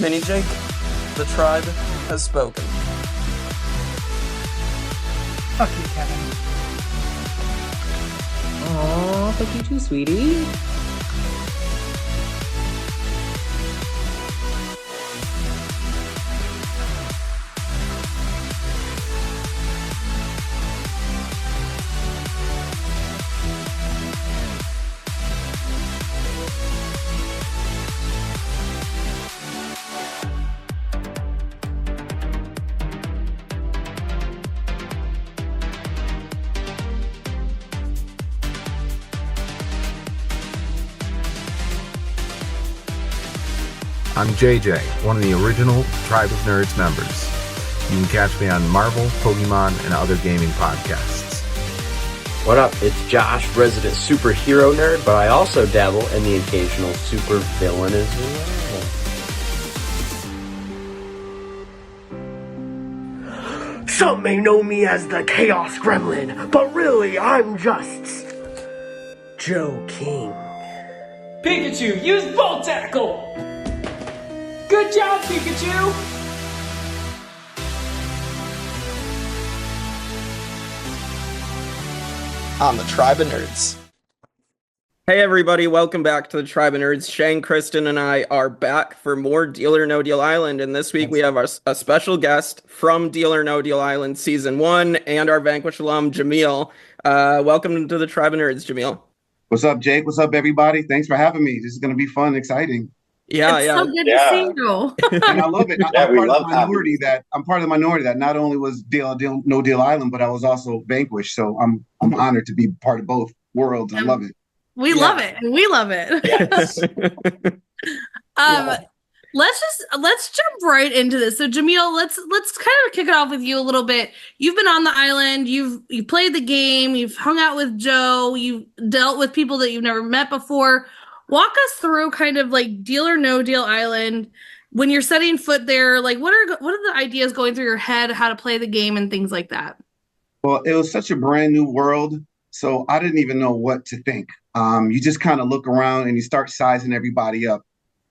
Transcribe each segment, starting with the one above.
opinion, Jake. The tribe has spoken. Fuck you, Kevin. Aw, fuck you too, sweetie. I'm JJ, one of the original Tribe of Nerds members. You can catch me on Marvel, Pokemon, and other gaming podcasts. What up? It's Josh, resident superhero nerd, but I also dabble in the occasional super villain as well. Some may know me as the Chaos Gremlin, but really I'm just Joe King. Pikachu, use Volt Tackle! Good job, Pikachu! On the Tribe of Nerds. Hey everybody, welcome back to the Tribe of Nerds. Shane, Kristin, and I are back for more Deal or No Deal Island, and this week we have a special guest from Deal or No Deal Island Season 1 and our Vanquish alum, Jamil. Welcome to the Tribe of Nerds, Jamil. What's up, Jake? What's up, everybody? Thanks for having me. This is going to be fun and exciting. Yeah, it's so good to see you. And I love it. I'm part of the minority that not only was No Deal Island, but I was also Vanquish. So I'm honored to be part of both worlds. I love it. We love it. We love it. Yes. Let's jump right into this. So Jamil, let's kind of kick it off with you a little bit. You've been on the island, you've played the game, you've hung out with Joe, you've dealt with people that you've never met before. Walk us through kind of like Deal or No Deal Island. When you're setting foot there, like what are the ideas going through your head, how to play the game and things like that? Well, it was such a brand new world, so I didn't even know what to think. You just kind of look around and you start sizing everybody up.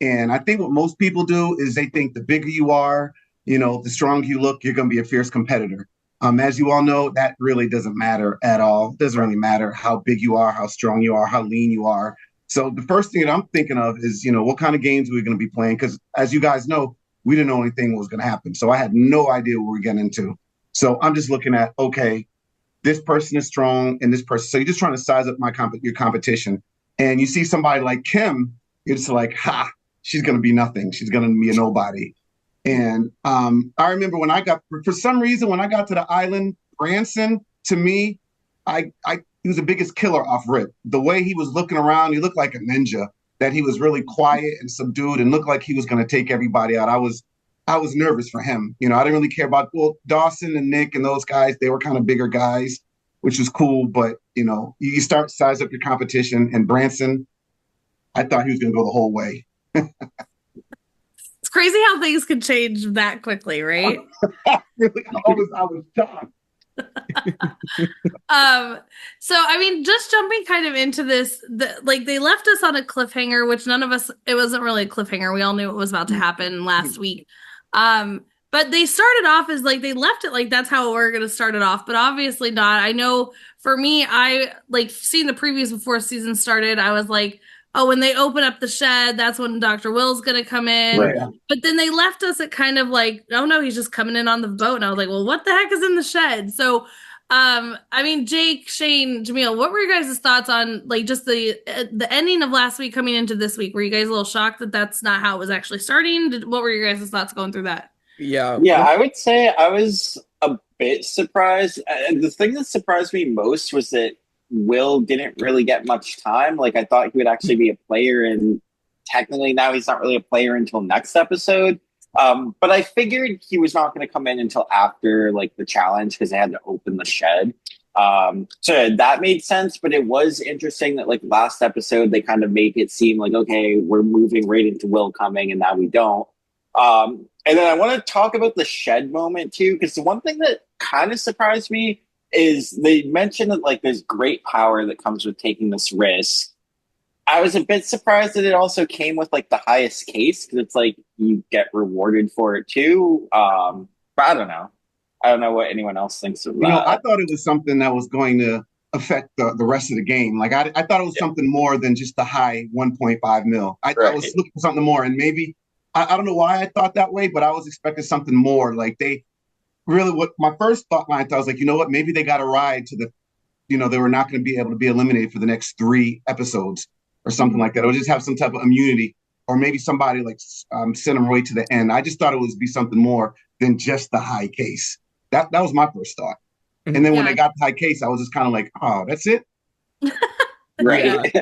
And I think what most people do is they think the bigger you are, the stronger you look, you're going to be a fierce competitor. As you all know, that really doesn't matter at all. It doesn't really matter how big you are, how strong you are, how lean you are. So the first thing that I'm thinking of is, what kind of games we're going to be playing? Because as you guys know, we didn't know anything was going to happen. So I had no idea what we were getting into. So I'm just looking at, okay, this person is strong and this person. So you're just trying to size up your competition. And you see somebody like Kim, you're just like, ha, she's going to be nothing. She's going to be a nobody. And I remember for some reason, when I got to the island, Branson, to me, he was the biggest killer off rip. The way he was looking around, he looked like a ninja, that he was really quiet and subdued and looked like he was going to take everybody out. I was nervous for him. I didn't really care about, Dawson and Nick and those guys. They were kind of bigger guys, which was cool. But, you start to size up your competition. And Branson, I thought he was going to go the whole way. It's crazy how things can change that quickly, right? Really, I was shocked. So I mean, just jumping kind of into this, they left us on a cliffhanger, which it wasn't really a cliffhanger. We all knew it was about to happen last week. But they started off as they left it like that's how we're going to start it off, but obviously not. I know for me, I seeing the previews before season started. I was like, oh, when they open up the shed, that's when Dr. Will's going to come in. Right. But then they left us at kind of oh no, he's just coming in on the boat. And I was like, well, what the heck is in the shed? So, I mean, Jake, Shane, Jamil, what were your guys' thoughts on just the ending of last week coming into this week? Were you guys a little shocked that that's not how it was actually starting? What were your guys' thoughts going through that? Yeah, I would say I was a bit surprised. The thing that surprised me most was that Will didn't really get much time. I thought he would actually be a player, and technically now he's not really a player until next episode. But I figured he was not going to come in until after the challenge because they had to open the shed. So that made sense, but it was interesting that last episode they kind of make it seem okay, we're moving right into Will coming, and now we don't. And then I want to talk about the shed moment too, because the one thing that kind of surprised me is they mentioned that there's great power that comes with taking this risk. I was a bit surprised that it also came with the highest case, because it's you get rewarded for it too. But I don't know. I don't know what anyone else thinks of that. I thought it was something that was going to affect the rest of the game. Like I thought it was something more than just the high 1.5 mil. I was looking for something more, and maybe I don't know why I thought that way, but I was expecting something more. Like they really, what my first thought line, I was like, you know what, maybe they got a ride to the, they were not going to be able to be eliminated for the next 3 episodes or something like that, or just have some type of immunity, or maybe somebody like send them right to the end. I just thought it would be something more than just the high case. That was my first thought. And then when they got the high case, I was just kind of like, oh, that's it? Right.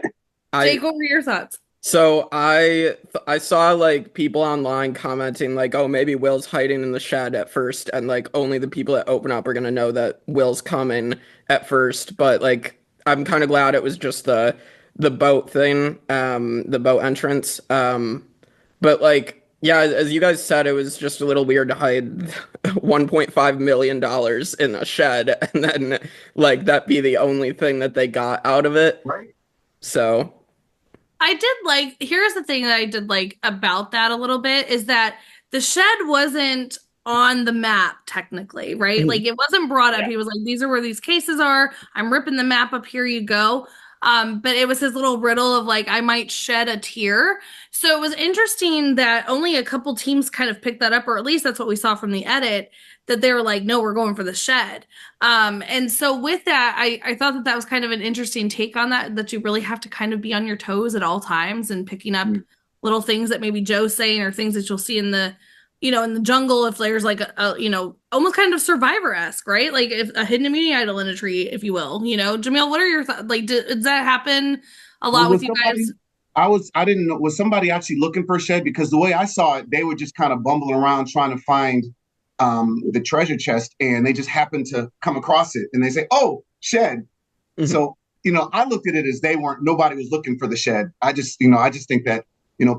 Jake, what were your thoughts? So I saw like people online commenting like, oh, maybe Will's hiding in the shed at first, and like only the people that open up are gonna know that Will's coming at first. But like I'm kind of glad it was just the boat thing, the boat entrance. But like, yeah, as you guys said, it was just a little weird to hide $1.5 million in a shed and then like that be the only thing that they got out of it. Right. So here's the thing that I did like about that a little bit is that the shed wasn't on the map technically, right? Mm-hmm. Like it wasn't brought up. He was like, these are where these cases are. I'm ripping the map up. Here you go. But it was his little riddle of like, I might shed a tear. So it was interesting that only a couple teams kind of picked that up, or at least that's what we saw from the edit, that they were like, no, we're going for the shed. And so with that, I thought that was kind of an interesting take on that you really have to kind of be on your toes at all times and picking up little things that maybe Joe's saying or things that you'll see in the, in the jungle, if there's like a almost kind of Survivor-esque, right? Like if a hidden immunity idol in a tree, if you will, Jamil, what are your thoughts? Like, does that happen a lot with you guys? I didn't know, was somebody actually looking for a shed? Because the way I saw it, they were just kind of bumbling around trying to find the treasure chest, and they just happened to come across it, and they say, oh, shed. Mm-hmm. So, I looked at it as nobody was looking for the shed. I just think that,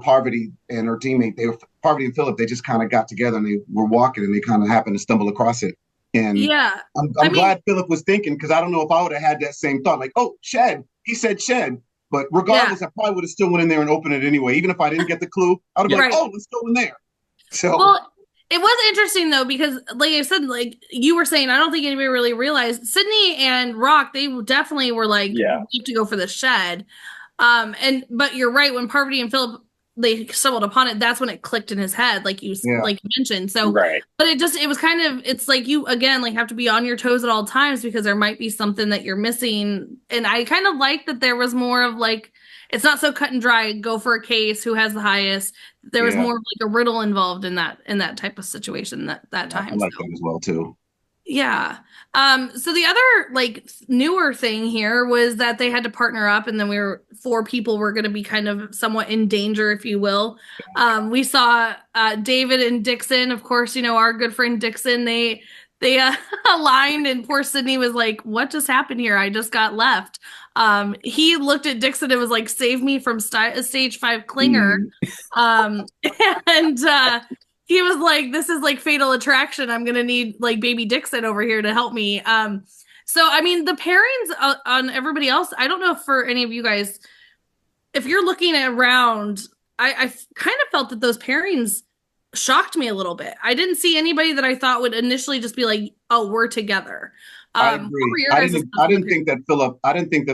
Parvati and her teammate, Parvati and Philip, they just kind of got together and they were walking and they kind of happened to stumble across it. And yeah, I'm glad Philip was thinking, because I don't know if I would have had that same thought, like, oh, shed. He said shed. But regardless, I probably would have still went in there and opened it anyway. Even if I didn't get the clue, I would have been like, oh, let's go in there. So. Well, it was interesting though, because like I said, like you were saying, I don't think anybody really realized Sydnee and Rock, they definitely were like, we have to go for the shed. But you're right, when Parvati and Philip, they stumbled upon it, that's when it clicked in his head, like you mentioned. So, but it was kind of, it's like you, again, like have to be on your toes at all times because there might be something that you're missing. And I kind of like that there was more of like, it's not so cut and dry, go for a case, who has the highest. There was more of like a riddle involved in that type of situation that time. I like that as well too. Yeah. So the other like newer thing here was that they had to partner up, and then 4 people were going to be kind of somewhat in danger, if you will. We saw David and Dickson, of course, our good friend Dickson, they aligned, and poor Sydnee was like, what just happened here? I just got left. He looked at Dickson and was like, save me from stage 5 clinger. He was like, this is like Fatal Attraction. I'm going to need like baby Dickson over here to help me. So, I mean, the pairings on everybody else, I don't know if for any of you guys, if you're looking around, I kind of felt that those pairings shocked me a little bit. I didn't see anybody that I thought would initially just be like, oh, we're together. I agree. I didn't think that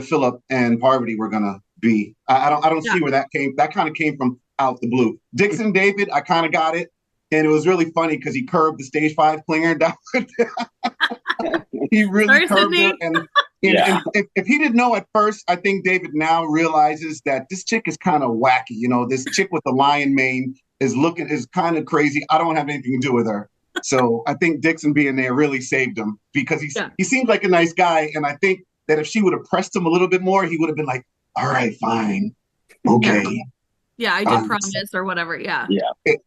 Philip and Parvati were going to be. I don't see where that came. That kind of came from out the blue. Dickson, David, I kind of got it. And it was really funny because he curved the stage 5 clinger down. He really curved it. And if he didn't know at first, I think David now realizes that this chick is kind of wacky. This chick with the lion mane is kind of crazy. I don't have anything to do with her. So I think Dickson being there really saved him, because he seems like a nice guy. And I think that if she would have pressed him a little bit more, he would have been like, all right, fine. Okay. Yeah, I did promise or whatever. Yeah.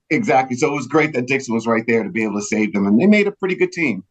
Exactly. So it was great that Dickson was right there to be able to save them, and they made a pretty good team.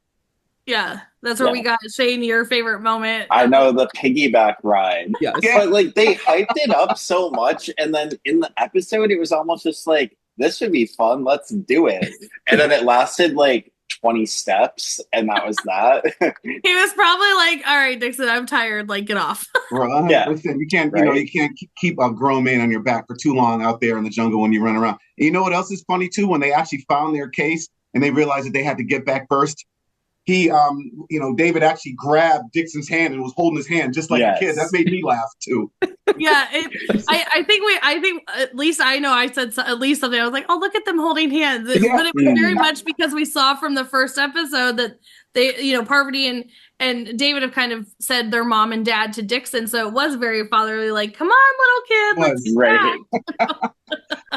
Yeah, that's where we got Shane, your favorite moment. I know, the piggyback ride. But like they hyped it up so much, and then in the episode, it was almost just like, this should be fun. Let's do it. And then it lasted like 20 steps, and that was that. He was probably like, "All right, Dickson, I'm tired. Like, get off." Right. Yeah. Listen, you can't, Right. you can't keep a grown man on your back for too long out there in the jungle when you run around. And you know what else is funny too? When they actually found their case and they realized that they had to get back first, he, David actually grabbed Dickson's hand and was holding his hand just like a kid. That made me laugh too. Yeah, I think at least I know I said at least something. I was like, "Oh, look at them holding hands," but it was very much because we saw from the first episode that they, Parvati and David have kind of said their mom and dad to Dickson, so it was very fatherly. Like, come on, little kid, let's right.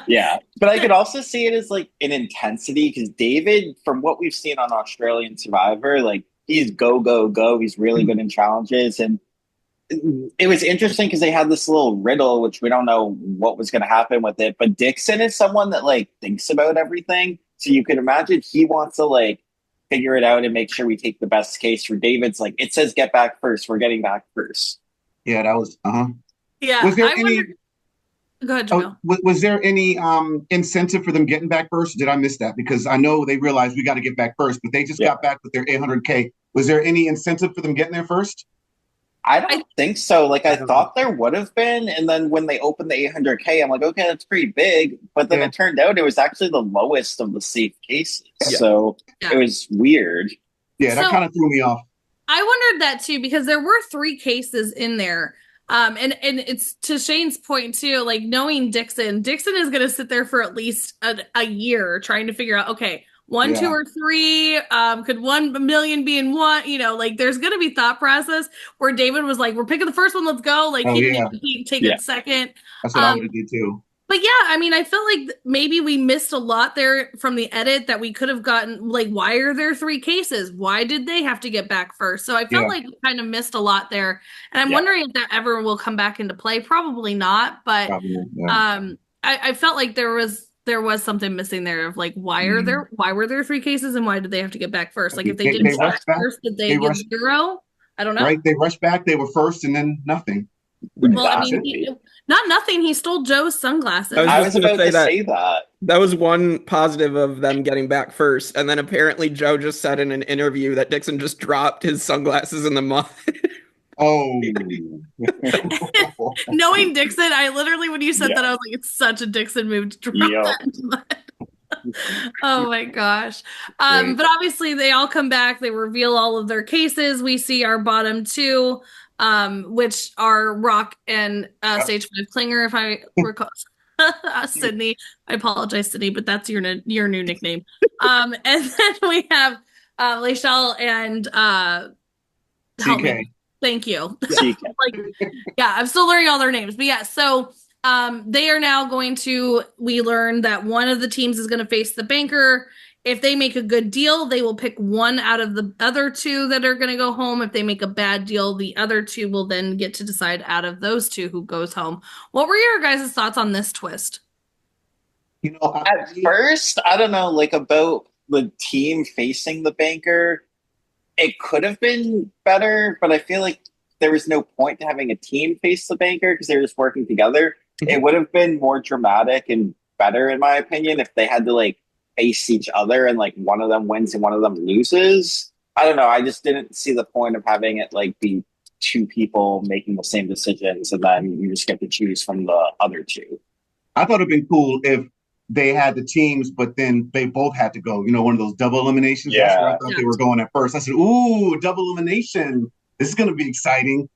Yeah, but I could also see it as like an intensity because David, from what we've seen on Australian Survivor, like he's go. He's really good in challenges, and it was interesting because they had this little riddle, which we don't know what was going to happen with it. But Dickson is someone that like thinks about everything, so you can imagine he wants to like figure it out and make sure we take the best case. For David's like, it says get back first, we're getting back first. Yeah, that was Yeah, Was there any? Go ahead, Jamil. Was there any incentive for them getting back first? Did I miss that? Because I know they realized we got to get back first, but they just got back with their 800K. Was there any incentive for them getting there first? I don't think so. Like, I thought there would have been. And then when they opened the 800K, I'm like, okay, that's pretty big. But then it turned out it was actually the lowest of the safe cases. Yeah. So it was weird. Yeah, that kind of threw me off. I wondered that too, because there were 3 cases in there. And it's to Shane's point too, like knowing Dickson is going to sit there for at least a year trying to figure out, okay, 1, 2, or 3, could 1 million be in one, like there's going to be thought process where David was like, we're picking the first one, let's go. Like he didn't even take it second. That's what I would have did too. But yeah, I mean, I felt like maybe we missed a lot there from the edit that we could have gotten. Like, why are there 3 cases? Why did they have to get back first? So I felt like we kind of missed a lot there. And I'm wondering if that ever will come back into play. Probably not. But I felt like there was something missing there of like, why were there 3 cases and why did they have to get back first? Like if they didn't start first, did they get 0? I don't know. Right, they rushed back. They were first and then nothing. Well, I mean, not nothing. He stole Joe's sunglasses. I was about to say that. That was one positive of them getting back first. And then apparently Joe just said in an interview that Dickson just dropped his sunglasses in the mud. Oh. Knowing Dickson, I literally, when you said that, I was like, it's such a Dickson move to drop that in the mud. Oh my gosh. But obviously they all come back. They reveal all of their cases. We see our bottom 2. Which are Rock and Stage 5 Klinger, if I recall. Sydney. I apologize, Sydney, but that's your new nickname. And then we have Lachelle and help me. Thank you. I'm still learning all their names. But so they are now we learn that one of the teams is going to face the banker. If they make a good deal, they will pick one out of the other 2 that are going to go home. If they make a bad deal, the other 2 will then get to decide out of those 2 who goes home. What were your guys' thoughts on this twist? At first, I don't know, like about the team facing the banker. It could have been better, but I feel like there was no point to having a team face the banker because they were just working together. It would have been more dramatic and better, in my opinion, if they had to like face each other and like one of them wins and one of them loses. I don't know. I just didn't see the point of having it like be 2 people making the same decisions and then you just get to choose from the other 2. I thought it'd been cool if they had the teams, but then they both had to go. One of those double eliminations. Yeah. That's where I thought they were going at first. I said, "Ooh, double elimination! This is going to be exciting."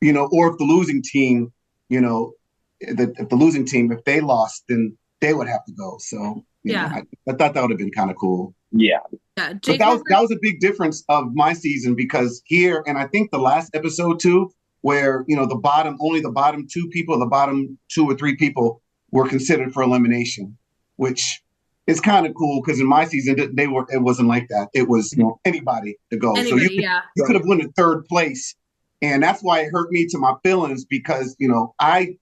Or if the losing team, if the losing team, if they lost, then they would have to go. So. I thought that would have been kind of cool. Yeah. But that was a big difference of my season because here, and I think the last episode too, where only the bottom 2 people, the bottom 2 or 3 people were considered for elimination, which is kind of cool because in my season it wasn't like that. It was anybody to go. So you could have won in 3rd place, and that's why it hurt me to my feelings because I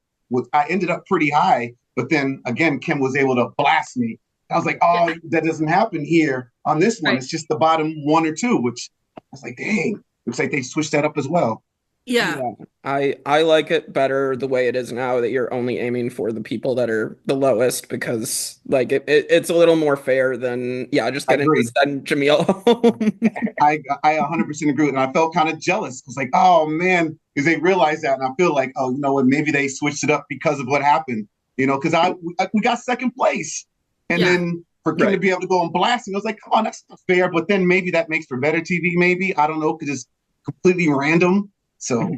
ended up pretty high, but then again Kim was able to blast me. I was like, that doesn't happen here on this one. Right. It's just the bottom 1 or 2, which I was like, dang, looks like they switched that up as well. Yeah. I like it better the way it is now that you're only aiming for the people that are the lowest because like it's a little more fair than just I getting to agree. send Jamil home. I 100% agree, and I felt kind of jealous. I was like, oh man, because they realized that, and I feel like, oh, you know what? Maybe they switched it up because of what happened. You know, because we got second place, and then for Kim to be able to go and blast, and I was like, come on, that's not fair. But then maybe that makes for better TV. Maybe I don't know because it's completely random. So.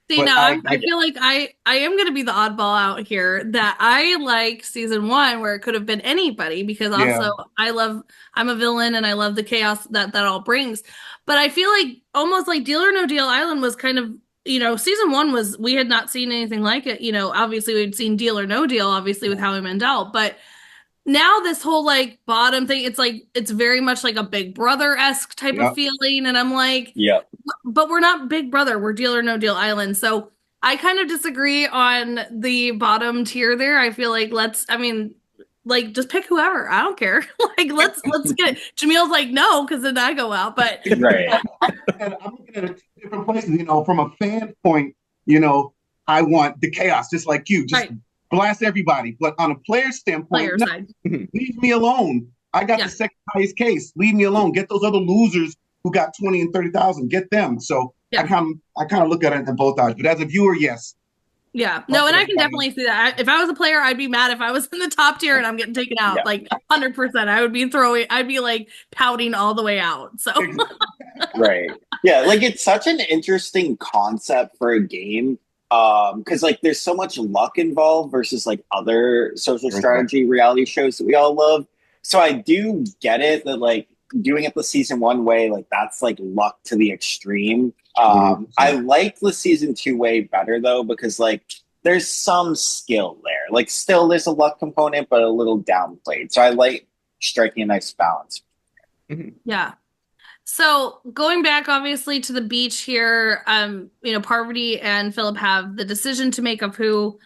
See, But now I feel like I am going to be the oddball out here that I like season 1 where it could have been anybody because also I'm a villain and I love the chaos that all brings. But I feel like almost like Deal or No Deal Island was kind of, season 1 was, we had not seen anything like it. Obviously we'd seen Deal or No Deal, obviously with Howie Mandel, but now this whole like bottom thing, it's very much like a Big Brother-esque type of feeling. And I'm like, but we're not Big Brother, we're Deal or No Deal Island. So I kind of disagree on the bottom tier there. I feel like just pick whoever. I don't care. Let's get it. Jamil's like, no, because then I go out. But Right. I'm looking at it different places, from a fan point, I want the chaos, just like you. Just blast everybody. But on a player standpoint, side. Leave me alone. I got the second highest case. Leave me alone. Get those other losers who got 20 and 30,000. Get them. So I kind of look at it in both eyes. But as a viewer, yes. Yeah. No, and I can definitely see that. If I was a player, I'd be mad if I was in the top tier and I'm getting taken out. Like 100%. I'd be like pouting all the way out. So Right. Yeah, like it's such an interesting concept for a game. Because like there's so much luck involved versus like other social strategy reality shows that we all love. So I do get it that like doing it the season 1 way, like that's like luck to the extreme. I like the season 2 way better though, because like there's some skill there. Like still there's a luck component, but a little downplayed. So I like striking a nice balance. Yeah. So going back obviously to the beach here, Parvati and Philip have the decision to make of who,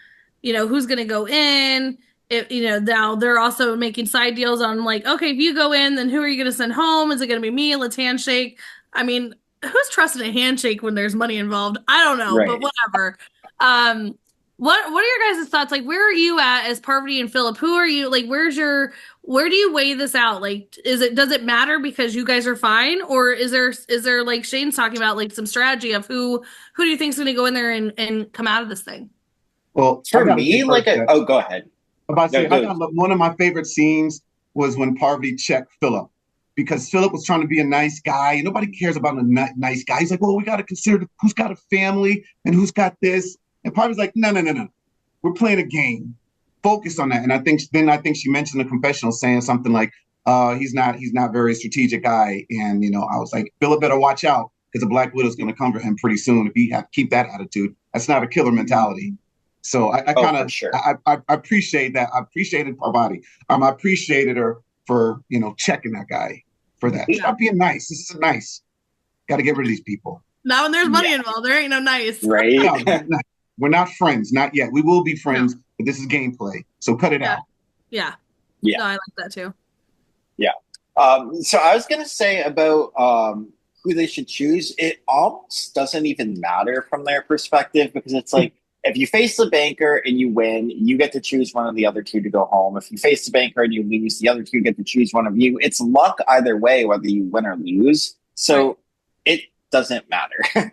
who's going to go in. Now they're also making side deals on like, okay, if you go in, then who are you going to send home? Is it going to be me? Let's handshake. I mean, who's trusting a handshake when there's money involved? I don't know, but whatever. What are your guys' thoughts? Like, where are you at as Parvati and Philip? Who are you? Like, where do you weigh this out? Like, does it matter because you guys are fine? Or is there like Shane's talking about like some strategy of who do you think is going to go in there and come out of this thing? Well, for me, go ahead. One of my favorite scenes was when Parvati checked Philip because Philip was trying to be a nice guy. Nobody cares about a nice guy. He's like, well, we got to consider who's got a family and who's got this. And Parvati's like, no. We're playing a game. Focus on that. And I think she mentioned the confessional saying something like, he's not very strategic guy. And, I was like, Philip better watch out because the Black Widow's going to come for him pretty soon if he keep that attitude. That's not a killer mentality. So I appreciate that. I appreciated Parvati. I appreciated her for, checking that guy for that. Stop being nice. This isn't nice. Got to get rid of these people. Now when there's money involved, there ain't no nice. Right. No, we're not friends. Not yet. We will be friends, but this is gameplay. So cut it out. Yeah. Yeah. No, I like that too. Yeah. So I was going to say about who they should choose. It almost doesn't even matter from their perspective because it's like, if you face the banker and you win, you get to choose one of the other two to go home. If you face the banker and you lose, the other two get to choose one of you. It's luck either way, whether you win or lose. So it doesn't matter,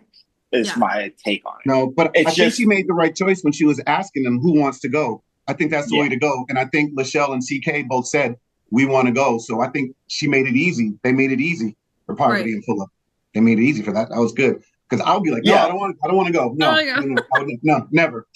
is my take on it. No, but I think she made the right choice when she was asking them who wants to go. I think that's the way to go. And I think Lachelle and CK both said, we want to go. So I think she made it easy. They made it easy for Parvati and Philip. They made it easy for that. That was good. Because I'll be like, no, I don't want to go. No, never.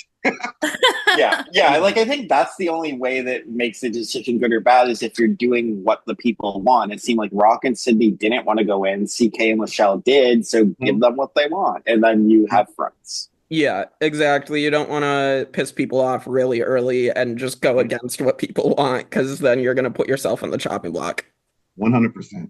Yeah. Like I think that's the only way that makes the decision good or bad is if you're doing what the people want. It seemed like Rock and Sydnee didn't want to go in. CK and Lachelle did. So give them what they want, and then you have friends. Yeah, exactly. You don't want to piss people off really early and just go against what people want because then you're going to put yourself on the chopping block. 100%.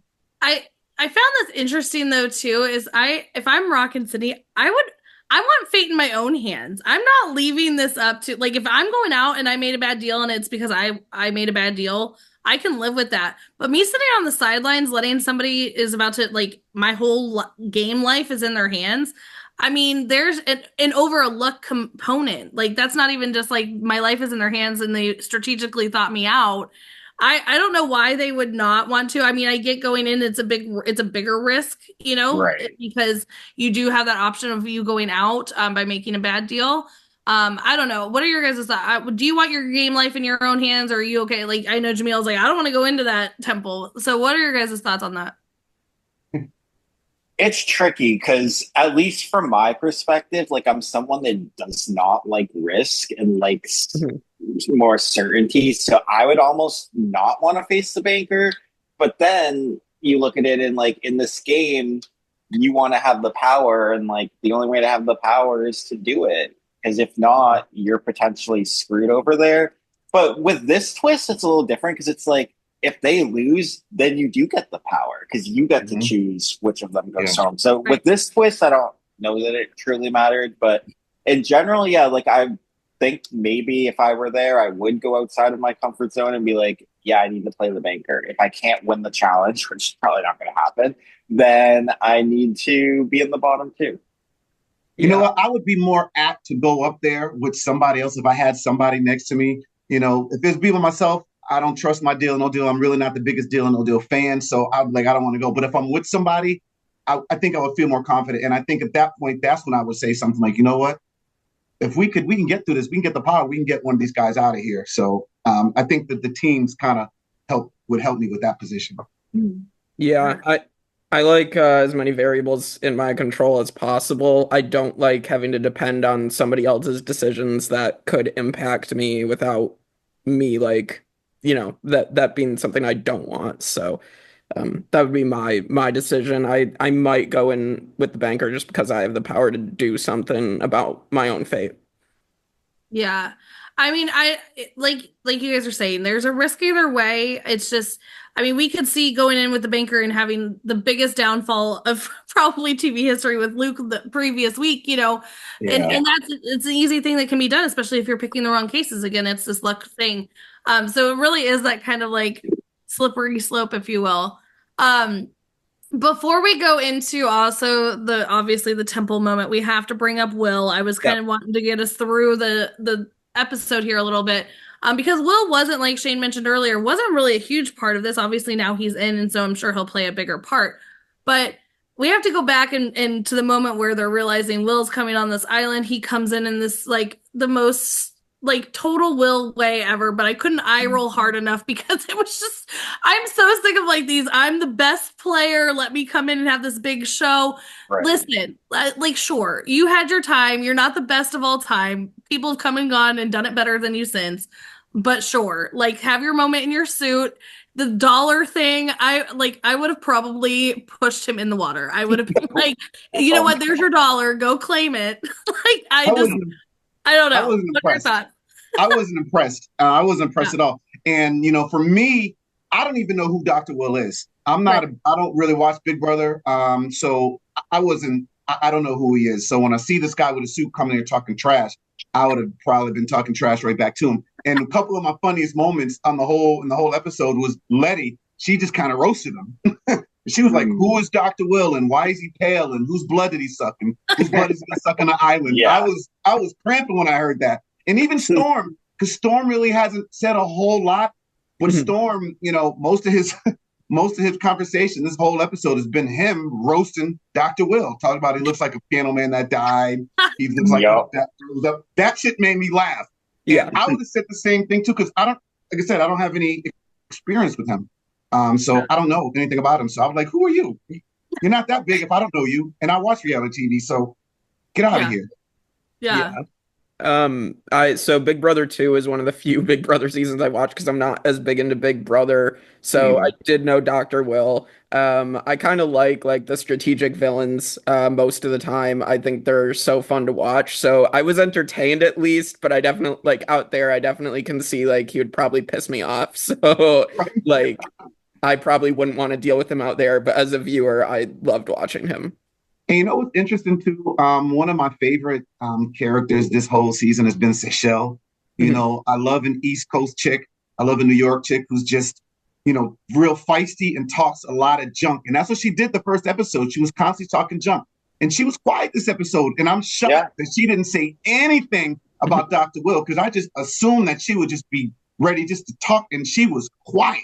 I found this interesting though too. If I'm Rock and Sydnee, I want fate in my own hands. I'm not leaving this up to like if I'm going out and I made a bad deal and it's because I made a bad deal, I can live with that. But me sitting on the sidelines, letting somebody is about to like my whole game life is in their hands. I mean, there's an over a luck component. Like, that's not even just like my life is in their hands and they strategically thought me out. I don't know why they would not want to. I mean, I get going in, it's a bigger risk, Right. because you do have that option of you going out by making a bad deal. I don't know. What are your guys' thoughts? Do you want your game life in your own hands, or are you okay? Like, I know Jamil's like, I don't want to go into that temple. So what are your guys' thoughts on that? It's tricky because, at least from my perspective, like, I'm someone that does not like risk and likes more certainty. So I would almost not want to face the banker. But then you look at it and, like, in this game, you want to have the power, and, like, the only way to have the power is to do it. Because if not, you're potentially screwed over there. But with this twist, it's a little different because it's like, if they lose, then you do get the power because you get to choose which of them goes home. So with this twist, I don't know that it truly mattered. But in general, yeah, like, I think maybe if I were there, I would go outside of my comfort zone and be like, yeah, I need to play the banker. If I can't win the challenge, which is probably not going to happen, then I need to be in the bottom too. You know what? I would be more apt to go up there with somebody else if I had somebody next to me. If it's be by myself, I don't trust my Deal or No Deal. I'm really not the biggest Deal or No Deal fan, so I don't want to go. But if I'm with somebody, I think I would feel more confident. And I think at that point, that's when I would say something like, you know what? If we can get through this, we can get the power, we can get one of these guys out of here. So I think that the teams kind of would help me with that position. Yeah, I like as many variables in my control as possible. I don't like having to depend on somebody else's decisions that could impact me without me, like, that being something I don't want. So that would be my decision. I might go in with the banker just because I have the power to do something about my own fate. Yeah. I mean, like you guys are saying, there's a risk either way. It's just, I mean, we could see going in with the banker and having the biggest downfall of probably TV history with Luke the previous week, and it's an easy thing that can be done, especially if you're picking the wrong cases. Again, it's this luck thing. So it really is that kind of like slippery slope, if you will. Before we go into also obviously the temple moment, we have to bring up Will. I was kind of wanting to get us through the episode here a little bit. Because Will wasn't, like Shane mentioned earlier, wasn't really a huge part of this. Obviously now he's in, and so I'm sure he'll play a bigger part. But we have to go back and to the moment where they're realizing Will's coming on this island. He comes in this, like, the most, like, total Will way ever, but I couldn't eye roll hard enough because it was just, I'm so sick of, like, these, I'm the best player, let me come in and have this big show. Right. Listen, like, sure, you had your time, you're not the best of all time, people have come and gone and done it better than you since, but sure, like, have your moment in your suit. The dollar thing, I would have probably pushed him in the water. I would have been like, you know what, there's your dollar, go claim it. Like, I don't know. I wasn't impressed. I wasn't impressed. I wasn't impressed at all. And, for me, I don't even know who Dr. Will is. I don't really watch Big Brother. So I don't know who he is. So when I see this guy with a suit coming here talking trash, I would have probably been talking trash right back to him. And a couple of my funniest moments in the whole episode was Letty. She just kind of roasted him. She was like, who is Dr. Will and why is he pale and whose blood did he suck and whose blood is he gonna suck on the island? Yeah. I was cramping when I heard that. And even Storm, because Storm really hasn't said a whole lot, but Storm, most of his conversation, this whole episode has been him roasting Dr. Will, talking about he looks like a piano man that died. He looks like that shit made me laugh. Yeah, I would have said the same thing too, because I don't have any experience with him. So I don't know anything about him. So I was like, who are you? You're not that big if I don't know you. And I watch reality TV, so get out of here. Yeah. So Big Brother 2 is one of the few Big Brother seasons I watch because I'm not as big into Big Brother. So I did know Dr. Will. I kind of like the strategic villains most of the time. I think they're so fun to watch. So I was entertained at least, but I definitely out there, I definitely can see he would probably piss me off. So I probably wouldn't want to deal with him out there, but as a viewer, I loved watching him. And what's interesting too, one of my favorite characters this whole season has been Seychelle. I love an East Coast chick. I love a New York chick who's just, real feisty and talks a lot of junk. And that's what she did the first episode. She was constantly talking junk. And she was quiet this episode. And I'm shocked that she didn't say anything about Dr. Will, because I just assumed that she would just be ready just to talk. And she was quiet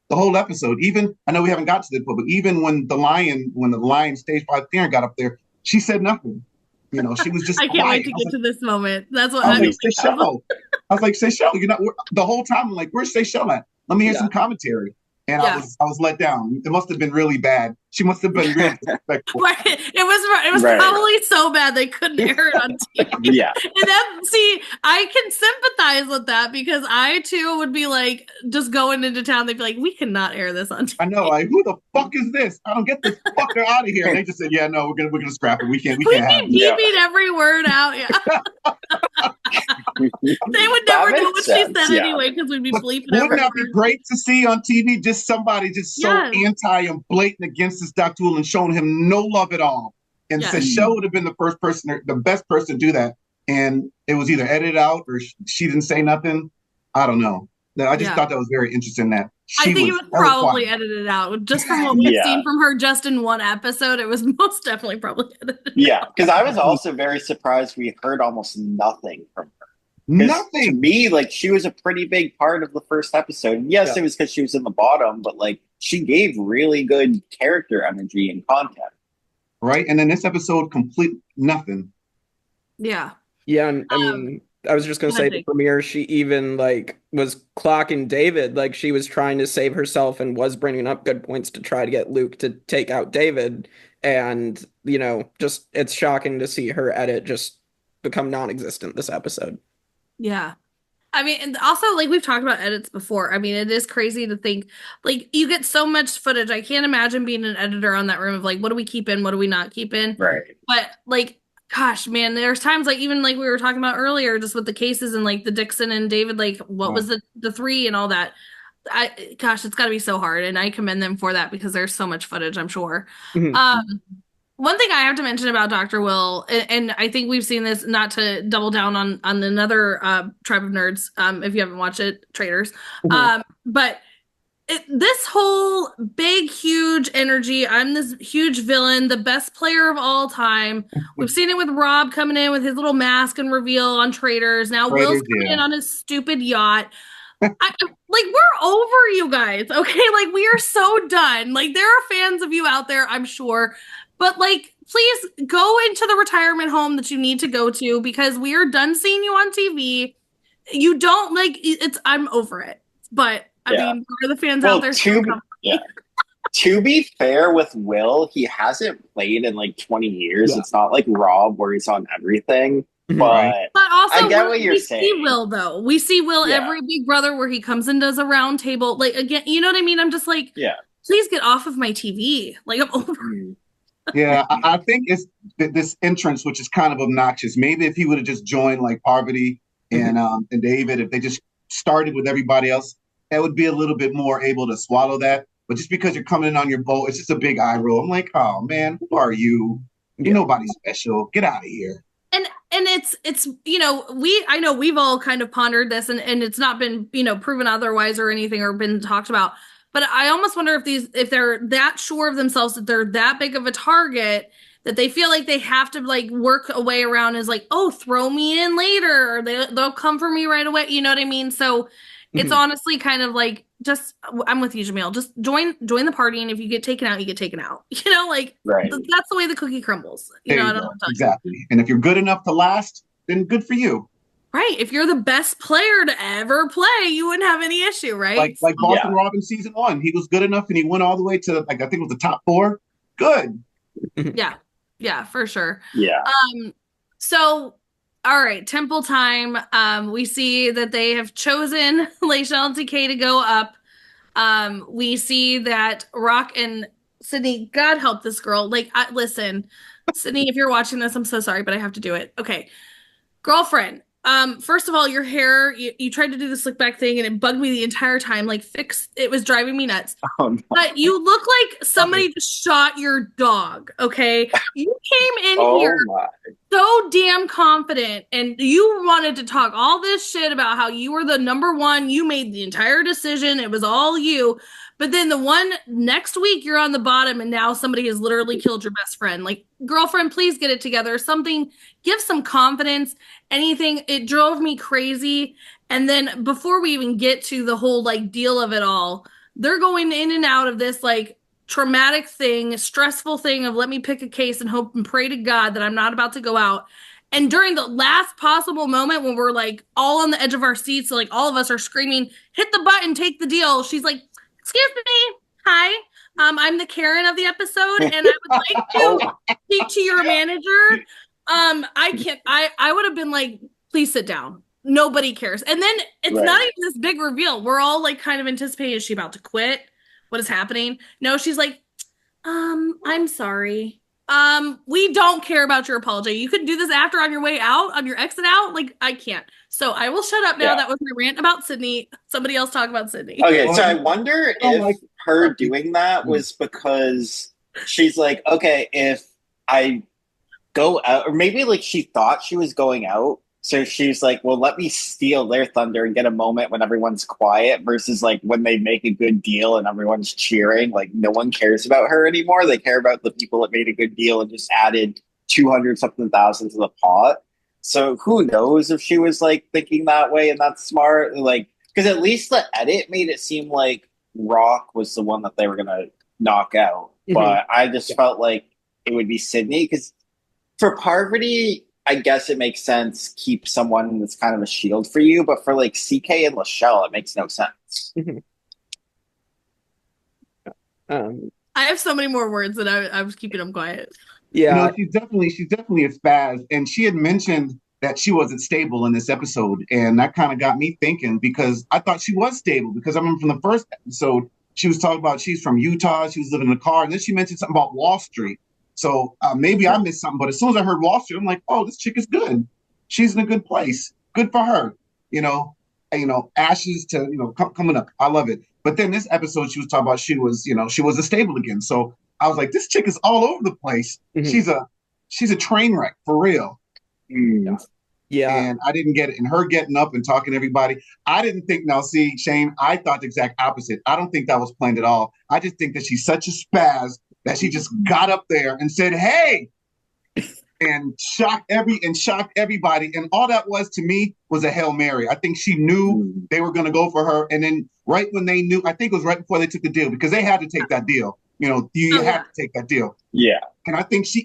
the whole episode. Even, I know we haven't got to this, but even when the lion stage 5 parent got up there, she said nothing. You know, she was just I can't quiet. wait to get to this moment. That's what I I'm was like, Seychelle. I was like, Seychelle, you're not, the whole time I'm like, where's Seychelle at? Let me hear some commentary. And I was let down. It must have been really bad. She must have been really disrespectful. Right. It was probably so bad they couldn't air it on TV. Yeah. And that, see, I can sympathize with that, because I too would be like, just going into town, they'd be like, we cannot air this on TV. I know, like, who the fuck is this? I don't get this fucker out of here. And they just said, yeah, no, we're gonna scrap it. We can't have it. Beeping every word out. Yeah. They would never know what she said anyway, because we'd be bleeping. Wouldn't that be great to see on TV? Just somebody just so anti and blatant against this Dr. Will and showing him no love at all. And Seychelle would have been the best person to do that. And it was either edited out or she didn't say nothing. I don't know. I just thought that was very interesting. That I think it was probably edited out, just from what we've seen from her just in one episode. It was most definitely probably edited. Yeah, because I was also very surprised we heard almost nothing from her. Nothing. To me, like, she was a pretty big part of the first episode. Yes, it was because she was in the bottom, but like, she gave really good character energy and content. Right, and then this episode, complete nothing. Yeah. Yeah, and I mean, I was just gonna say the premiere, she even like was clocking David, like she was trying to save herself and was bringing up good points to try to get Luke to take out David. And, you know, just it's shocking to see her edit just become non-existent this episode. Yeah. I mean, and also, like, we've talked about edits before. I mean, it is crazy to think, like, you get so much footage. I can't imagine being an editor on that room of, like, what do we keep in? What do we not keep in? Right. But, like, gosh, man, there's times, like, even, like, we were talking about earlier, just with the cases and, like, the Dickson and David, like, what was the 3 and all that. Gosh, it's got to be so hard. And I commend them for that, because there's so much footage, I'm sure. Mm-hmm. One thing I have to mention about Dr. Will, and I think we've seen this, not to double down on another Tribe of Nerds, if you haven't watched it, Traitors, but this whole big, huge energy, I'm this huge villain, the best player of all time. We've seen it with Rob coming in with his little mask and reveal on Traitors. Now Will's coming in on his stupid yacht. Like, we're over you guys, okay? Like, we are so done. Like, there are fans of you out there, I'm sure. But, like, please go into the retirement home that you need to go to, because we are done seeing you on TV. You don't, like, I'm over it. But, I mean, are the fans out there still To be fair with Will, he hasn't played in, like, 20 years. It's not like Rob, where he's on everything. But also, I get what you're saying. We see Will, though. We see Will every Big Brother where he comes and does a round table. Like, again, you know what I mean? I'm just like, please get off of my TV. Like, I'm over it. Yeah, I think it's this entrance, which is kind of obnoxious. Maybe if he would have just joined like Parvati and David, if they just started with everybody else, that would be a little bit more able to swallow that. But just because you're coming in on your boat, it's just a big eye roll. I'm like, oh man, who are you? You're nobody special. Get out of here. And it's you know, I know we've all kind of pondered this, and it's not been, you know, proven otherwise or anything or been talked about. But I almost wonder if they're that sure of themselves that they're that big of a target that they feel like they have to like work a way around is like, oh, throw me in later, or they'll come for me right away. You know what I mean? So it's honestly kind of like, just, I'm with you, Jamil. Just join the party, and if you get taken out, you get taken out. You know, like that's the way the cookie crumbles. You know, I don't know exactly. And if you're good enough to last, then good for you. Right. If you're the best player to ever play, you wouldn't have any issue, right? Like Boston Rob in season 1. He was good enough and he went all the way to, like, I think it was the top 4. Good. Yeah, for sure. Yeah. So, all right, Temple time. We see that they have chosen Layshell and TK to go up. We see that Rock and Sydnee, God help this girl. Like, listen, Sydnee, if you're watching this, I'm so sorry, but I have to do it. Okay. Girlfriend. First of all, your hair, you tried to do the slick back thing and it bugged me the entire time. Like, it was driving me nuts. Oh, no. But you look like somebody just shot your dog, okay? You came in here so damn confident, and you wanted to talk all this shit about how you were the number one, you made the entire decision, it was all you. But then the one next week, you're on the bottom, and now somebody has literally killed your best friend. Like, girlfriend, please get it together. Something, give some confidence, anything. It drove me crazy. And then before we even get to the whole like deal of it all, they're going in and out of this like traumatic thing, stressful thing of let me pick a case and hope and pray to God that I'm not about to go out. And during the last possible moment when we're like all on the edge of our seats, so like all of us are screaming, hit the button, take the deal. She's like, excuse me, hi. I'm the Karen of the episode, and I would like to speak to your manager. I would have been like, please sit down. Nobody cares. And then it's not even this big reveal. We're all like kind of anticipating, is she about to quit? What is happening? No, she's like, I'm sorry. We don't care about your apology. You could do this after on your way out, on your exit out. Like, I can't. So I will shut up now. That was my rant about Sydney. Somebody else talk about Sydney. Okay, so I wonder if her doing that was because she's like, okay, if I go out, or maybe like she thought she was going out. So she's like, well, let me steal their thunder and get a moment when everyone's quiet versus like when they make a good deal and everyone's cheering. Like no one cares about her anymore. They care about the people that made a good deal and just added 200-something thousand to the pot. So who knows if she was like thinking that way and that's smart. Like, because at least the edit made it seem like Rock was the one that they were going to knock out. Mm-hmm. But I just felt like it would be Sydney because for Parvati, I guess it makes sense, keep someone that's kind of a shield for you, but for like CK and Lachelle, it makes no sense. I have so many more words that I was keeping them quiet. Yeah, she's definitely a spaz, and she had mentioned that she wasn't stable in this episode, and that kind of got me thinking because I thought she was stable because I remember from the first episode she was talking about she's from Utah, she was living in a car, and then she mentioned something about Wall Street. So maybe I missed something, but as soon as I heard Wall Street, I'm like, oh, this chick is good. She's in a good place. Good for her. Ashes to coming up. I love it. But then this episode, she was talking about she wasn't stable again. So I was like, this chick is all over the place. Mm-hmm. She's a train wreck for real. Mm. Yeah. And I didn't get it. And her getting up and talking to everybody, I didn't think. Now, see, Shane, I thought the exact opposite. I don't think that was planned at all. I just think that she's such a spaz that she just got up there and said, hey, and shocked everybody. And all that was to me was a Hail Mary. I think she knew they were going to go for her. And then right when they knew, I think it was right before they took the deal because they had to take that deal. You had to take that deal. Yeah. And I think she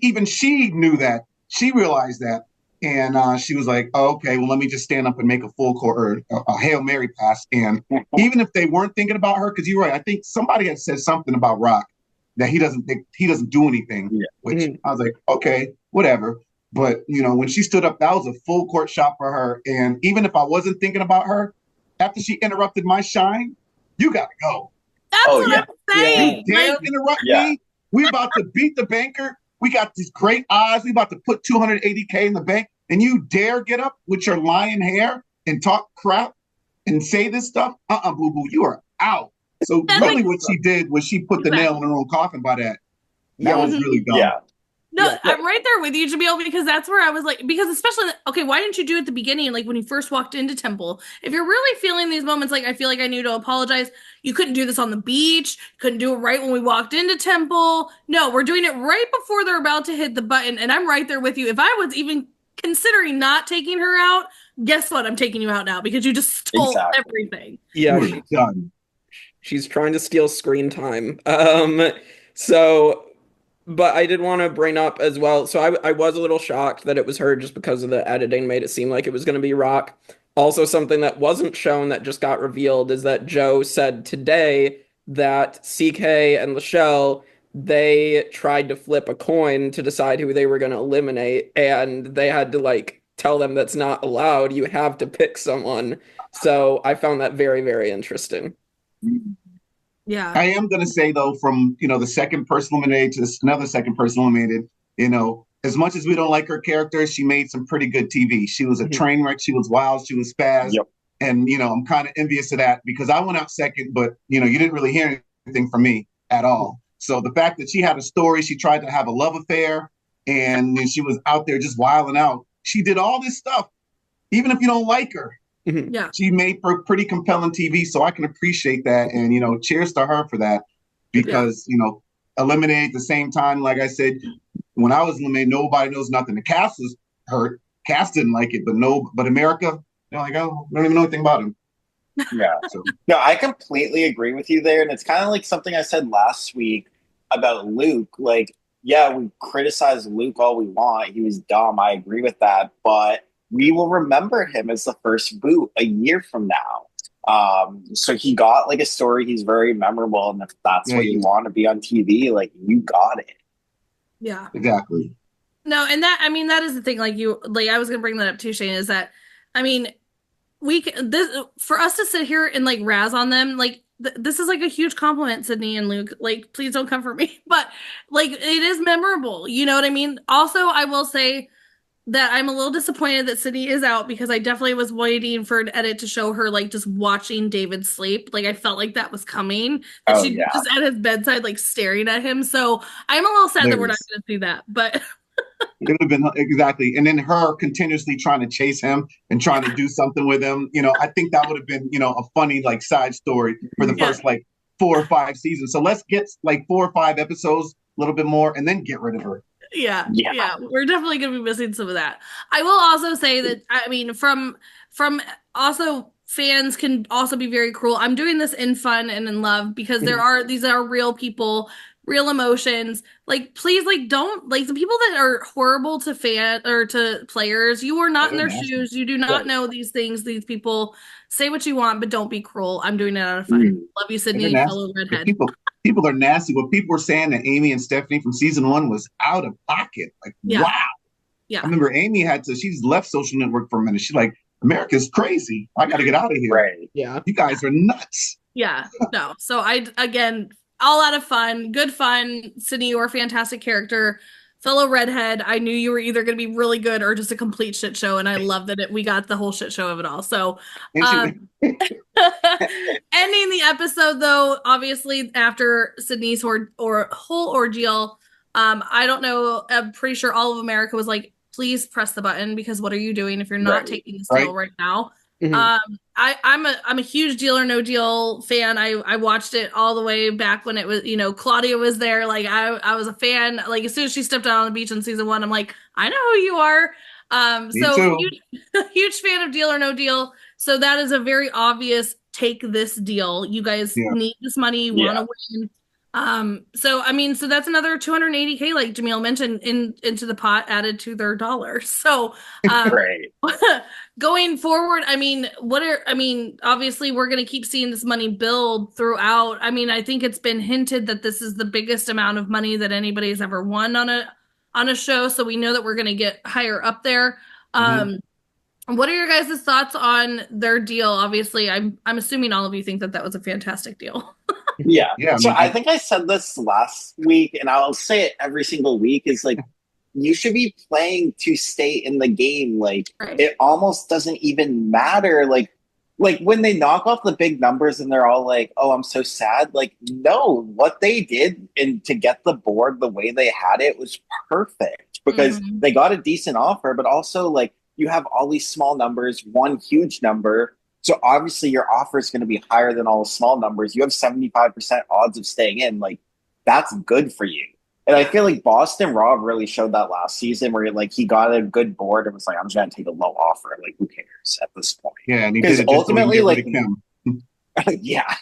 knew that. She realized that. And she was like, oh, okay, well, let me just stand up and make a full court or a Hail Mary pass. And even if they weren't thinking about her, because you're right, I think somebody had said something about Rock. That he doesn't do anything, which I was like, okay, whatever. But when she stood up, that was a full court shot for her. And even if I wasn't thinking about her, after she interrupted my shine, you gotta go. That's what I'm saying. You dare interrupt me? We about to beat the banker. We got these great odds. We about to put $280K in the bank, and you dare get up with your lion hair and talk crap and say this stuff? Boo boo, you are out. So really what she did was she put the nail in her own coffin by that. That was really dumb. Yeah. No, I'm right there with you, Jamil, because that's where I was like, because especially, okay, why didn't you do it at the beginning, like when you first walked into Temple? If you're really feeling these moments, like I feel like I need to apologize, you couldn't do this on the beach, couldn't do it right when we walked into Temple. No, we're doing it right before they're about to hit the button, and I'm right there with you. If I was even considering not taking her out, guess what? I'm taking you out now because you just stole everything. Yeah, she's trying to steal screen time. But I did want to bring up as well. So I was a little shocked that it was her just because of the editing made it seem like it was going to be Rock. Also, something that wasn't shown that just got revealed is that Joe said today that CK and Lachelle, they tried to flip a coin to decide who they were going to eliminate. And they had to tell them that's not allowed. You have to pick someone. So I found that very, very interesting. Yeah. I am going to say, though, from, the second person eliminated to another second person eliminated, as much as we don't like her character, she made some pretty good TV. She was a train wreck. She was wild. She was spaz. Yep. And, I'm kind of envious of that because I went out second, but, you didn't really hear anything from me at all. So the fact that she had a story, she tried to have a love affair, and then she was out there just wilding out. She did all this stuff. Even if you don't like her, Yeah. She made for pretty compelling TV, so I can appreciate that. And, cheers to her for that because, eliminate at the same time. Like I said, when I was eliminated, nobody knows nothing. The cast was hurt. Cast didn't like it, but America, they're like, oh, we don't even know anything about him. Yeah. So, No, I completely agree with you there. And it's kind of like something I said last week about Luke. Like, yeah, we criticize Luke all we want. He was dumb. I agree with that. But we will remember him as the first boot a year from now. So he got like a story. He's very memorable. And if that's what you want to be on TV, like you got it. Yeah. Exactly. No, and that is the thing. Like I was gonna bring that up too, Shane, is that, for us to sit here and like razz on them, like this is like a huge compliment, Sydnee and Luke. Like, please don't come for me, but like it is memorable. You know what I mean? Also, I will say that I'm a little disappointed that Sydnee is out because I definitely was waiting for an edit to show her like just watching David sleep. Like I felt like that was coming. That she'd just at his bedside, like staring at him. So I'm a little sad that we're not going to see that, but. It would have been exactly. And then her continuously trying to chase him and trying to do something with him. I think that would have been, a funny like side story for the first like 4 or 5 seasons. So let's get like 4 or 5 episodes, a little bit more, and then get rid of her. Yeah. We're definitely going to be missing some of that. I will also say that, from also fans can also be very cruel. I'm doing this in fun and in love because these are real people, real emotions. Like, please, like, don't, like, the people that are horrible to to players, you are not in their shoes. You do not know these things. These people, say what you want, but don't be cruel. I'm doing it out of fun. Love you, Sydnee, fellow redhead. People are nasty. What people were saying that Amy and Stephanie from season 1 was out of pocket. Like, wow. Yeah. I remember Amy she's left Social Network for a minute. She's like, America's crazy. I got to get out of here. Right. Yeah. You guys are nuts. Yeah. No. So again, all out of fun, good fun. Sydnee, you're a fantastic character. Fellow redhead, I knew you were either going to be really good or just a complete shit show, and I love that we got the whole shit show of it all. So, ending the episode, though, obviously after Sydnee's whole ordeal, I don't know, I'm pretty sure all of America was like, please press the button, because what are you doing if you're not taking this deal right now? Mm-hmm. I'm a huge Deal or No Deal fan. I watched it all the way back when it was, Claudia was there. Like I was a fan. Like as soon as she stepped out on the beach in season 1, I'm like, I know who you are. So huge fan of Deal or No Deal. So that is a very obvious take this deal. You guys need this money, you want to win. So that's another $280K, like Jamil mentioned, into the pot added to their dollar. So, going forward, obviously we're going to keep seeing this money build throughout. I think it's been hinted that this is the biggest amount of money that anybody has ever won on a show. So we know that we're going to get higher up there. What are your guys' thoughts on their deal? Obviously, I'm assuming all of you think that was a fantastic deal. Yeah. So I think I said this last week, and I'll say it every single week, is like, you should be playing to stay in the game. Like, it almost doesn't even matter. Like when they knock off the big numbers and they're all like, oh, I'm so sad. Like, no, what they did to get the board the way they had it was perfect, because they got a decent offer, but also like, you have all these small numbers, one huge number. So obviously your offer is going to be higher than all the small numbers. You have 75% odds of staying in. Like, that's good for you. And I feel like Boston Rob really showed that last season, where like he got a good board and was like, I'm just going to take a low offer. Like, who cares at this point? Yeah, and he did it ultimately, like, him. yeah,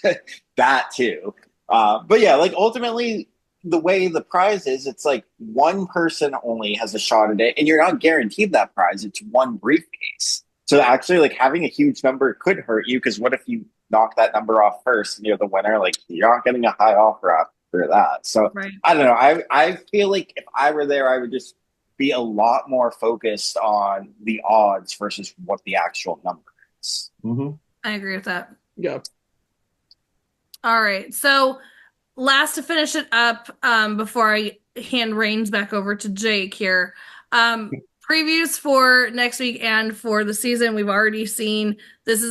that too. But yeah, like ultimately, the way the prize is, it's like one person only has a shot at it, and you're not guaranteed that prize. It's one briefcase. So actually, like, having a huge number could hurt you, because what if you knock that number off first and you're the winner? Like, you're not getting a high offer after that. So I don't know. I feel like if I were there, I would just be a lot more focused on the odds versus what the actual number is. I agree with that. Yeah. All right. So last to finish it up, before I hand reins back over to Jake here, previews for next week and for the season. We've already seen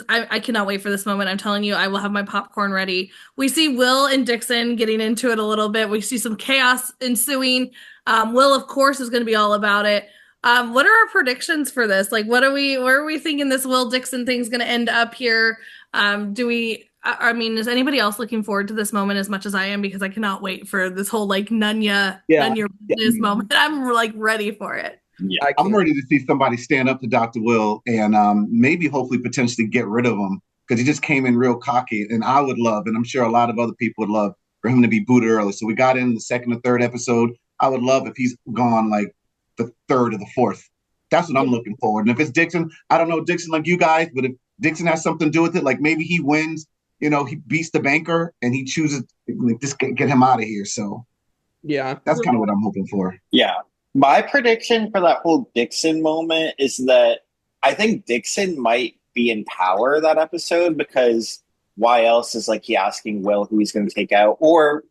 I cannot wait for this moment. I'm telling you, I will have my popcorn ready. We see Will and Dickson getting into it a little bit. We see some chaos ensuing. Will, of course, is going to be all about it. What are our predictions for this? Like, where are we thinking this Will Dickson thing's going to end up here? I mean, is anybody else looking forward to this moment as much as I am? Because I cannot wait for this whole like Nunya business moment. I'm like ready for it. Yeah, I'm ready to see somebody stand up to Dr. Will and maybe hopefully potentially get rid of him because he just came in real cocky. And I would love, and I'm sure a lot of other people would love for him to be booted early. So we got in the second or third episode. I would love if he's gone like the third or the fourth. That's what I'm looking forward. And if it's Dickson, I don't know Dickson like you guys, but if Dickson has something to do with it, like maybe he wins, he beats the banker and he chooses like just get him out of here. So yeah, that's kind of what I'm hoping for. Yeah. My prediction for that whole Dickson moment is that I think Dickson might be in power that episode because why else is like he asking Will who he's going to take out? Or,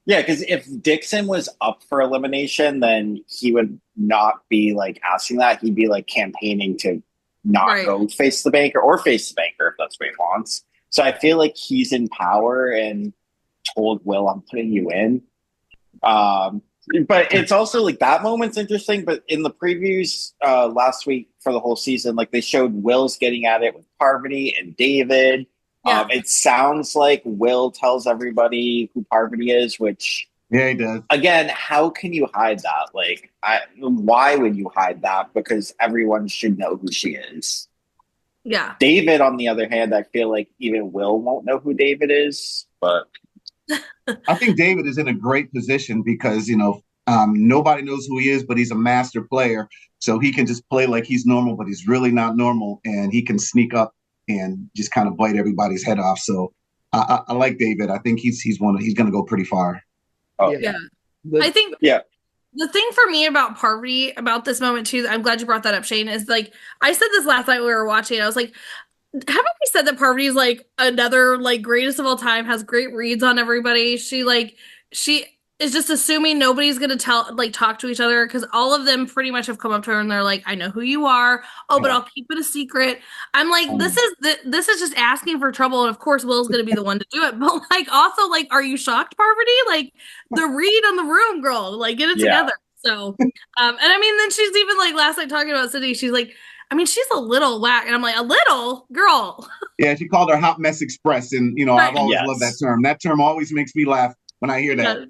yeah, because if Dickson was up for elimination, then he would not be like asking that. He'd be like campaigning to not go face the banker or face the banker if that's what he wants. So I feel like he's in power and told Will, I'm putting you in. But it's also like that moment's interesting. But in the previews last week for the whole season, like they showed Will's getting at it with Parvati and David. Yeah. It sounds like Will tells everybody who Parvati is, which he does. Again, how can you hide that? Like, why would you hide that? Because everyone should know who she is. Yeah. David, on the other hand, I feel like even Will won't know who David is, but. I think David is in a great position because, nobody knows who he is, but he's a master player. So he can just play like he's normal, but he's really not normal. And he can sneak up and just kind of bite everybody's head off. So I like David. I think he's going to go pretty far. Oh, yeah. I think the thing for me about Parvati, about this moment too, I'm glad you brought that up, Shane, is like, I said this last night when we were watching, I was like, haven't we said that Parvati is like another like greatest of all time, has great reads on everybody? She is just assuming nobody's gonna talk to each other because all of them pretty much have come up to her and they're like, I know who you are. Oh, but I'll keep it a secret. I'm like, this is just asking for trouble, and of course Will's gonna be the one to do it. But like, also, like, are you shocked, Parvati? Like, the read on the room, girl. Like, get it together. So, and I mean, then she's even like last night talking about Sydnee. She's like, I mean, she's a little whack. And I'm like, a little? Girl. Yeah, she called her Hot Mess Express. And, I've always loved that term. That term always makes me laugh when I hear that.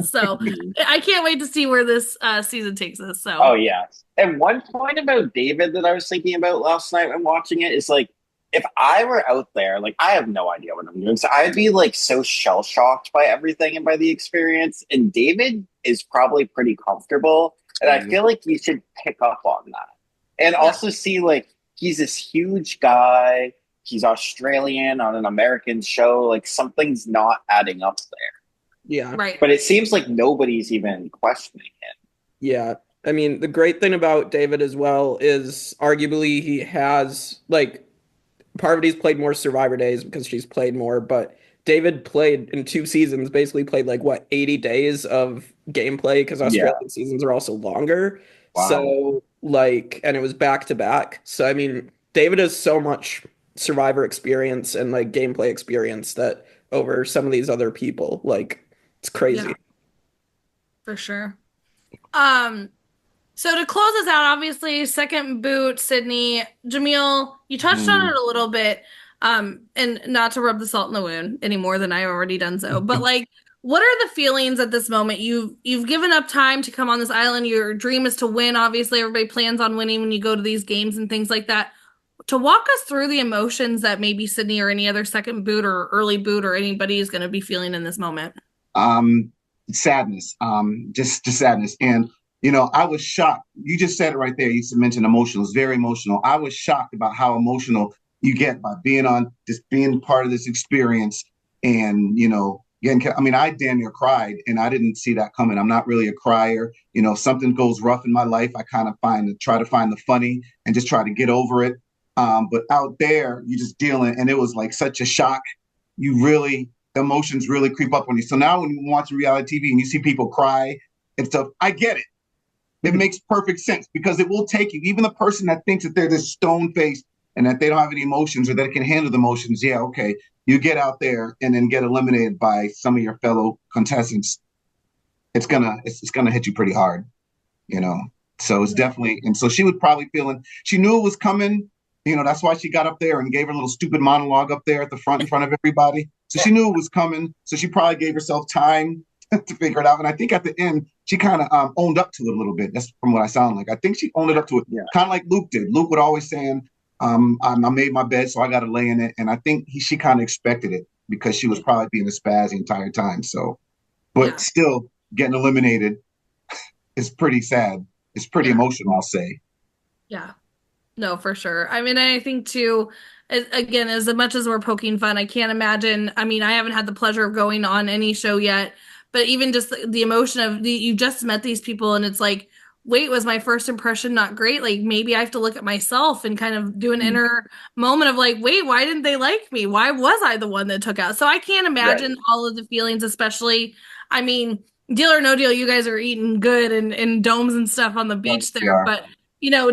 So I can't wait to see where this season takes us. So. Oh, yeah. And one point about David that I was thinking about last night when watching it is like, if I were out there, like, I have no idea what I'm doing. So I'd be like so shell-shocked by everything and by the experience. And David is probably pretty comfortable. And I feel like you should pick up on that. And also see, like, he's this huge guy. He's Australian on an American show. Like, something's not adding up there. Yeah. Right. But it seems like nobody's even questioning him. Yeah. I mean, the great thing about David as well is arguably he has, like, Parvati's played more Survivor Days because she's played more, but David played in 2 seasons, basically played, like, 80 days of gameplay because Australian seasons are also longer. Wow. So, like, and it was back to back. So, I mean, David has so much Survivor experience and like gameplay experience that over some of these other people, like, it's crazy. Yeah, for sure. So to close us out, obviously, second boot, Sydnee. Jamil, you touched on it a little bit, and not to rub the salt in the wound any more than I've already done so, but like, what are the feelings at this moment? You've given up time to come on this island. Your dream is to win. Obviously, everybody plans on winning when you go to these games and things like that. To walk us through the emotions that maybe Sydnee or any other second boot or early boot or anybody is going to be feeling in this moment. Sadness, just sadness. And, I was shocked. You just said it right there. You mentioned emotional. It's very emotional. I was shocked about how emotional you get by being part of this experience. And, again, I mean, I damn near cried and I didn't see that coming. I'm not really a crier. Something goes rough in my life, I kind of try to find the funny and just try to get over it. But out there, you're just dealing, and it was like such a shock. The emotions really creep up on you. So now when you watch reality TV and you see people cry and stuff, I get it. It makes perfect sense because it will take you, even the person that thinks that they're this stone-faced and that they don't have any emotions or that can handle the emotions. Yeah, okay. You get out there and then get eliminated by some of your fellow contestants. It's gonna hit you pretty hard, So it's definitely, and so she was probably feeling, she knew it was coming. That's why she got up there and gave her little stupid monologue up there at the front in front of everybody. So she knew it was coming. So she probably gave herself time to figure it out. And I think at the end, she kind of owned up to it a little bit. That's from what I sound like. I think she owned it up to it, kind of like Luke did. Luke would always saying, I made my bed, so I got to lay in it. And I think she kind of expected it because she was probably being a spaz the entire time. So, but still getting eliminated is pretty sad. It's pretty emotional, I'll say. Yeah. No, for sure. I mean, I think too, again, as much as we're poking fun, I can't imagine. I mean, I haven't had the pleasure of going on any show yet, but even just the emotion of you just met these people and it's like, wait, was my first impression not great? Like maybe I have to look at myself and kind of do an inner moment of like, wait, why didn't they like me? Why was I the one that took out? So I can't imagine all of the feelings, especially, I mean, Deal or No Deal, you guys are eating good and domes and stuff on the beach there, but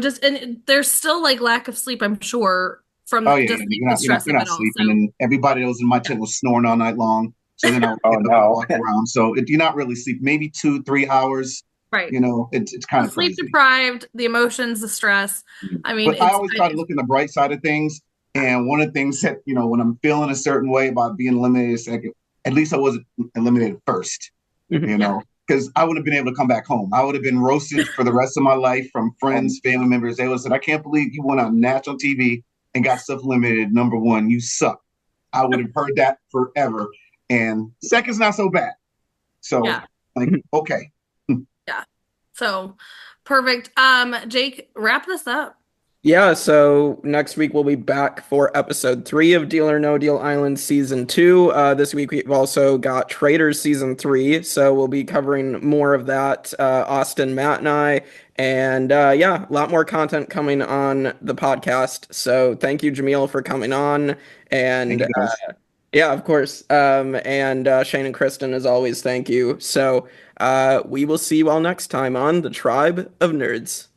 just and there's still like lack of sleep, I'm sure, from the stress you're of not it all. sleeping, and everybody that was in my tent was snoring all night long. So then I would walk around. So you're not really sleep, maybe 2-3 hours. Right. It's kind of sleep crazy. Deprived, the emotions, the stress. I mean, but I always try to look in the bright side of things. And one of the things that when I'm feeling a certain way about being eliminated second, at least I wasn't eliminated first. Because I would have been able to come back home. I would have been roasted for the rest of my life from friends, family members. They would have said, I can't believe you went on national TV and got stuff limited. Number one, you suck. I would have heard that forever. And second's not so bad. So, okay. Yeah. So, perfect. Jake, wrap this up. Yeah, so next week we'll be back for episode 3 of Deal or No Deal Island season 2. This week we've also got Traders season 3, so we'll be covering more of that, Austin, Matt, and I. And a lot more content coming on the podcast. So thank you, Jamil, for coming on. And of course. And Shane and Kristin, as always, thank you. So we will see you all next time on the Tribe of Nerds.